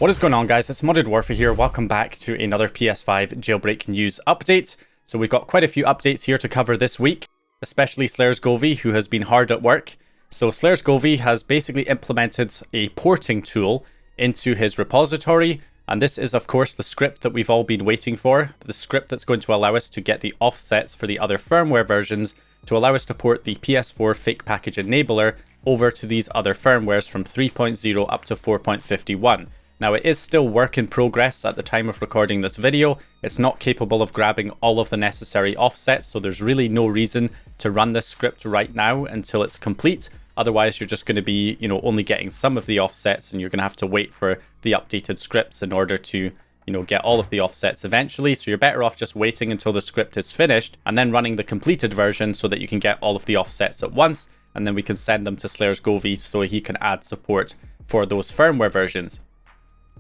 What is going on, guys? It's Modded Warfare here. Welcome back to another PS5 jailbreak news update. So we've got quite a few updates here to cover this week, especially Sleirsgoevy, who has been hard at work. So Sleirsgoevy has basically implemented a porting tool into his repository, and this is of course the script that we've all been waiting for, the script that's going to allow us to get the offsets for the other firmware versions to allow us to port the PS4 fake package enabler over to these other firmwares from 3.0 up to 4.51. Now, it is still work in progress at the time of recording this video. It's not capable of grabbing all of the necessary offsets, so there's really no reason to run this script right now until it's complete. Otherwise, you're just going to be, only getting some of the offsets, and you're going to have to wait for the updated scripts in order to, get all of the offsets eventually. So you're better off just waiting until the script is finished and then running the completed version so that you can get all of the offsets at once, and then we can send them to Sleirsgoevy so he can add support for those firmware versions.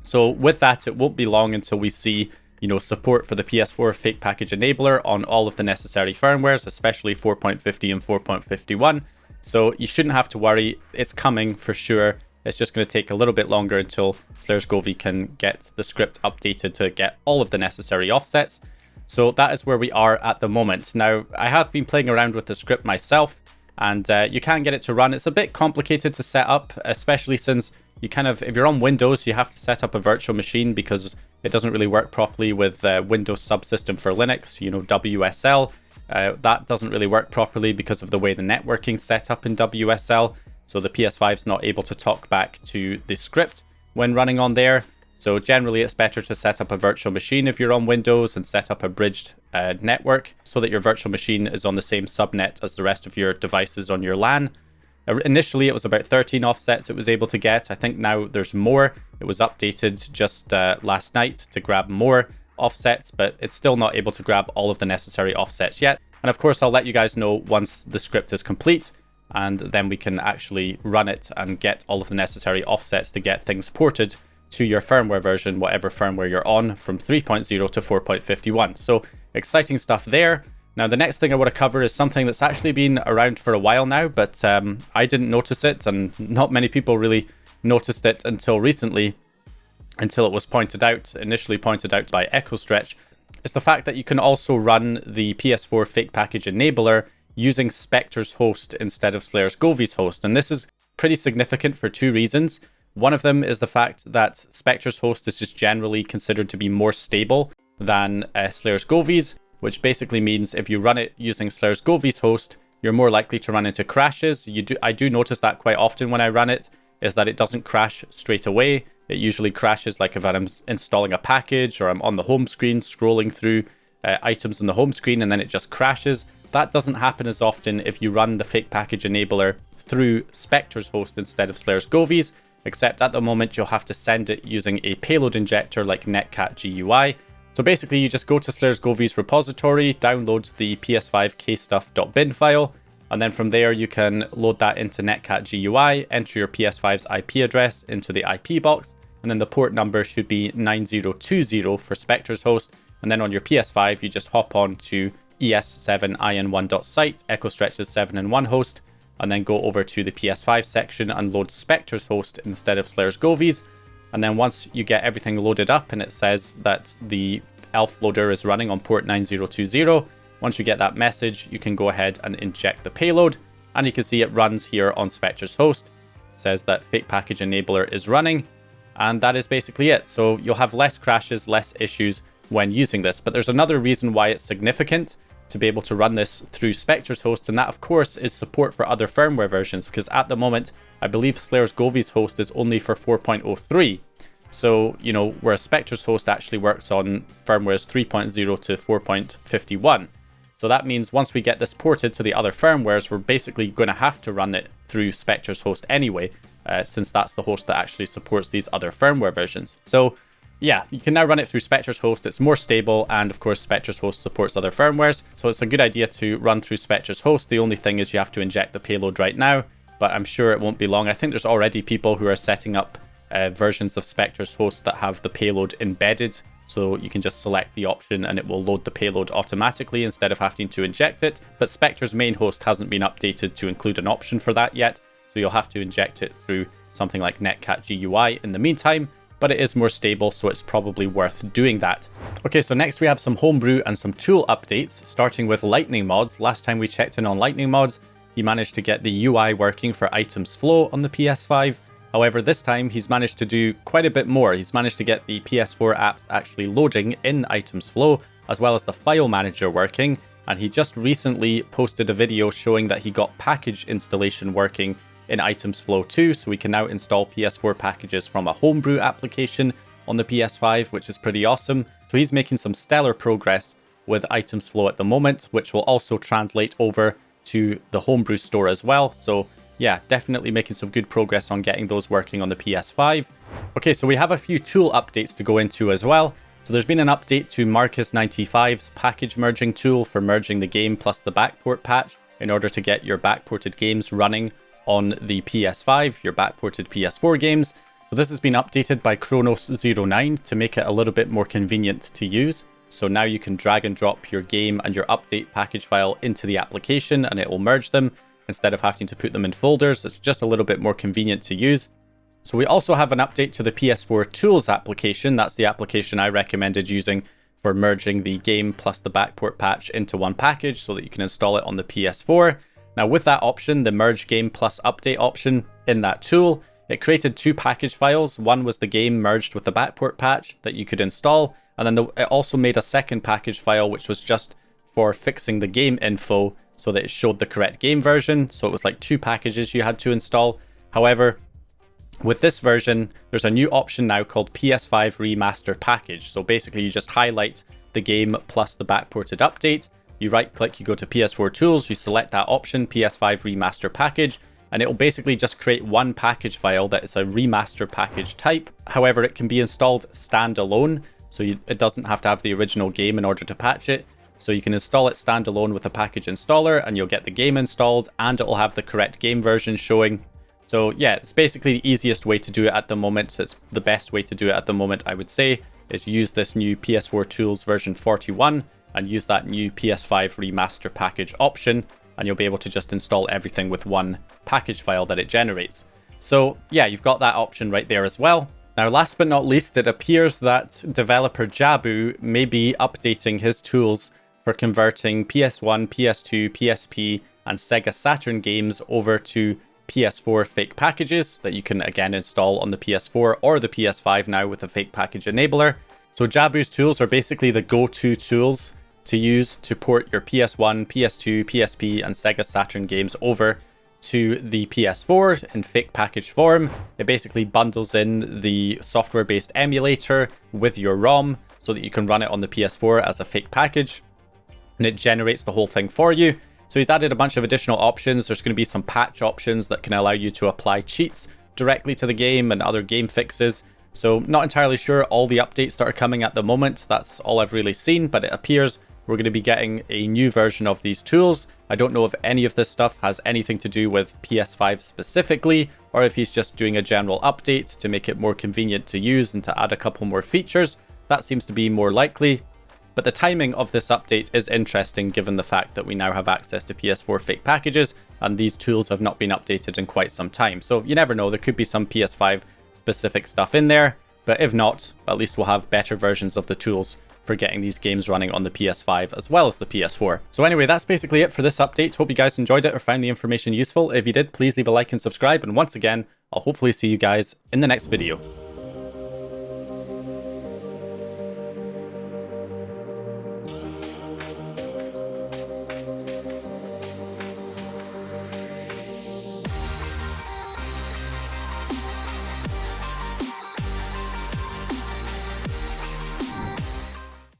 So with that, it won't be long until we see, support for the PS4 fake package enabler on all of the necessary firmwares, especially 4.50 and 4.51. So you shouldn't have to worry. It's coming for sure. It's just going to take a little bit longer until Sleirsgoevy can get the script updated to get all of the necessary offsets. So that is where we are at the moment. Now, I have been playing around with the script myself, and you can get it to run. It's a bit complicated to set up, especially since if you're on Windows, you have to set up a virtual machine because it doesn't really work properly with Windows subsystem for Linux, WSL. That doesn't really work properly because of the way the networking's set up in WSL. So the PS5 is not able to talk back to the script when running on there. So generally, it's better to set up a virtual machine if you're on Windows and set up a bridged network so that your virtual machine is on the same subnet as the rest of your devices on your LAN. Initially, it was about 13 offsets it was able to get. I think now there's more. It was updated just last night to grab more offsets, but it's still not able to grab all of the necessary offsets yet. And of course, I'll let you guys know once the script is complete, and then we can actually run it and get all of the necessary offsets to get things ported to your firmware version, whatever firmware you're on, from 3.0 to 4.51. So exciting stuff there. Now, the next thing I want to cover is something that's actually been around for a while now, but I didn't notice it, and not many people really noticed it until recently, until it was initially pointed out by EchoStretch. It's the fact that you can also run the PS4 fake package enabler using Specters host instead of Sleirsgoevy's host, and this is pretty significant for two reasons. One of them is the fact that Specters host is just generally considered to be more stable than Sleirsgoevy's, which basically means if you run it using Sleirsgoevy's host, you're more likely to run into crashes. I do notice that quite often when I run it, is that it doesn't crash straight away. It usually crashes like if I'm installing a package or I'm on the home screen scrolling through items on the home screen, and then it just crashes. That doesn't happen as often if you run the fake package enabler through Specters host instead of Sleirsgoevy's, except at the moment you'll have to send it using a payload injector like netcat GUI. So basically, you just go to Sleirsgoevy's repository, download the PS5 kstuff.bin file, and then from there you can load that into netcat GUI, enter your PS5's IP address into the IP box, and then the port number should be 9020 for Specters host. And then on your PS5, you just hop on to es7in1.site, EchoStretch's 7-in-1 host, and then go over to the PS5 section and load Specters host instead of Sleirsgoevy's. And then once you get everything loaded up and it says that the ELF loader is running on port 9020, once you get that message, you can go ahead and inject the payload. And you can see it runs here on Specters host. It says that fake package enabler is running. And that is basically it. So you'll have less crashes, less issues when using this. But there's another reason why it's significant to be able to run this through Specters host, and that of course is support for other firmware versions, because at the moment I believe Sleirsgoevy's host is only for 4.03. So, whereas Specters host actually works on firmwares 3.0 to 4.51. So that means once we get this ported to the other firmwares, we're basically going to have to run it through Specters host anyway, since that's the host that actually supports these other firmware versions. So yeah, you can now run it through Specters host. It's more stable, and of course Specters host supports other firmwares, so it's a good idea to run through Specters host. The only thing is you have to inject the payload right now, but I'm sure it won't be long. I think there's already people who are setting up versions of Specters host that have the payload embedded, so you can just select the option and it will load the payload automatically instead of having to inject it. But Specters main host hasn't been updated to include an option for that yet, so you'll have to inject it through something like netcat GUI in the meantime. but it is more stable, so it's probably worth doing that. Okay, so next we have some Homebrew and some tool updates, starting with Lightning mods. Last time we checked in on Lightning mods, he managed to get the UI working for Itemzflow on the PS5. However, this time he's managed to do quite a bit more. He's managed to get the PS4 apps actually loading in Itemzflow, as well as the file manager working. And he just recently posted a video showing that he got package installation working in Itemzflow too, so we can now install PS4 packages from a Homebrew application on the PS5, which is pretty awesome. So he's making some stellar progress with Itemzflow at the moment, which will also translate over to the Homebrew store as well. So yeah, definitely making some good progress on getting those working on the PS5. Okay, so we have a few tool updates to go into as well. So there's been an update to Marcus95's package merging tool for merging the game plus the backport patch in order to get your backported games running on the PS5, your backported PS4 games. So this has been updated by Kronos09 to make it a little bit more convenient to use. So now you can drag and drop your game and your update package file into the application and it will merge them instead of having to put them in folders. It's just a little bit more convenient to use. So we also have an update to the PS4 Tools application. That's the application I recommended using for merging the game plus the backport patch into one package so that you can install it on the PS4. Now with that option, the merge game plus update option in that tool, it created two package files. One was the game merged with the backport patch that you could install, and then it also made a second package file which was just for fixing the game info so that it showed the correct game version. So it was like two packages you had to install. However, with this version, there's a new option now called PS5 Remaster Package. So basically you just highlight the game plus the backported update. You right click, you go to PS4 Tools, you select that option, PS5 Remaster Package, and it will basically just create one package file that is a remaster package type. However, it can be installed standalone, so it doesn't have to have the original game in order to patch it. So you can install it standalone with a package installer and you'll get the game installed and it will have the correct game version showing. So yeah, it's basically the easiest way to do it at the moment. So it's the best way to do it at the moment, I would say, is use this new PS4 Tools version 41 and use that new PS5 Remaster Package option, and you'll be able to just install everything with one package file that it generates. So yeah, you've got that option right there as well. Now, last but not least, it appears that developer Jabu may be updating his tools for converting PS1, PS2, PSP, and Sega Saturn games over to PS4 fake packages that you can again install on the PS4 or the PS5 now with a fake package enabler. So Jabu's tools are basically the go-to tools to use to port your PS1, PS2, PSP, and Sega Saturn games over to the PS4 in fake package form. It basically bundles in the software-based emulator with your ROM so that you can run it on the PS4 as a fake package, and it generates the whole thing for you. So he's added a bunch of additional options. There's going to be some patch options that can allow you to apply cheats directly to the game and other game fixes. So not entirely sure all the updates that are coming at the moment. That's all I've really seen, but it appears we're going to be getting a new version of these tools. I don't know if any of this stuff has anything to do with PS5 specifically, or if he's just doing a general update to make it more convenient to use and to add a couple more features. That seems to be more likely. But the timing of this update is interesting given the fact that we now have access to PS4 fake packages and these tools have not been updated in quite some time. So you never know, there could be some PS5 specific stuff in there, but if not, at least we'll have better versions of the tools for getting these games running on the PS5 as well as the PS4. So anyway, that's basically it for this update. Hope you guys enjoyed it or found the information useful. If you did, please leave a like and subscribe. And once again, I'll hopefully see you guys in the next video.